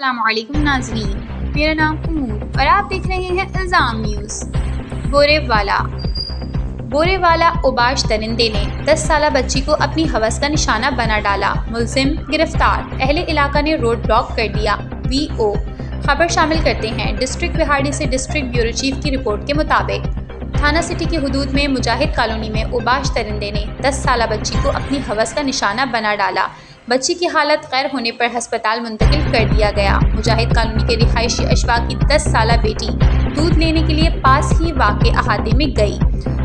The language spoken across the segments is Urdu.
السلام علیکم ناظرین، میرا نام امور اور آپ دیکھ رہے ہیں الزام نیوز۔ بورے والا اوباش درندے نے 10 سالہ بچی کو اپنی ہوس کا نشانہ بنا ڈالا، ملزم گرفتار، اہل علاقہ نے روڈ بلاک کر دیا۔ VO خبر شامل کرتے ہیں ڈسٹرکٹ وہاڑی سے۔ ڈسٹرکٹ بیورو چیف کی رپورٹ کے مطابق تھانہ سٹی کی حدود میں مجاہد کالونی میں اوباش درندے نے 10 سالہ بچی کو اپنی ہوس کا نشانہ بنا ڈالا۔ بچی کی حالت غیر ہونے پر ہسپتال منتقل کر دیا گیا۔ مجاہد کالونی کے رہائشی اشفاق کی 10 سالہ بیٹی دودھ لینے کے لیے پاس ہی واقع احاطے میں گئی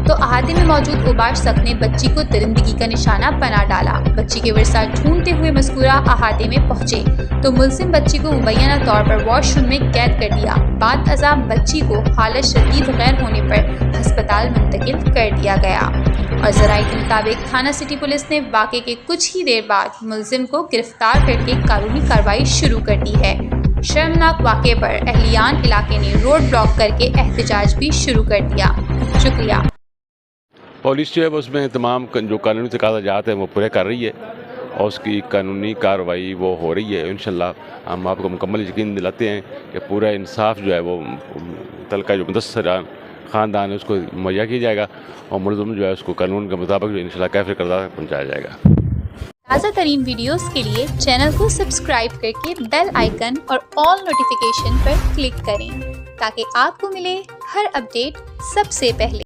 تو احاطے میں موجود اوباش شخص نے بچی کو درندگی کا نشانہ بنا ڈالا۔ بچی کے ورثاء ڈھونڈتے ہوئے مذکورہ احاطے میں پہنچے تو ملزم بچی کو مبینہ طور پر واش روم میں قید کر دیا۔ بعد ازاں بچی کو حالت شدید غیر ہونے پر ہسپتال منتقل کر دیا گیا اور ذرائع کے مطابق تھانہ سٹی پولیس نے واقعے کے کچھ ہی دیر بعد ملزم کو گرفتار کر کے قانونی کارروائی شروع کر دی ہے۔ شرمناک واقعے پر اہلیان علاقے نے روڈ بلاک کر کے احتجاج بھی شروع کر دیا۔ شکریہ۔ پولیس جو ہے اس میں تمام جو قانونی تقاضات ہیں وہ پورے کر رہی ہے اور اس کی قانونی کارروائی وہ ہو رہی ہے۔ انشاءاللہ ہم آپ کو مکمل یقین دلاتے ہیں کہ پورا انصاف جو ہے وہ متعلقہ جو متاثر خاندان ہے اس کو مہیا کیا جائے گا اور ملزم جو ہے اس کو قانون کے مطابق جو انشاءاللہ کیفر کردہ پہنچایا جائے گا۔ تازہ ترین ویڈیوز کے لیے چینل کو سبسکرائب کر کے بیل آئیکن اور آل نوٹیفیکیشن پر کلک کریں تاکہ آپ کو ملے ہر اپڈیٹ سب سے پہلے۔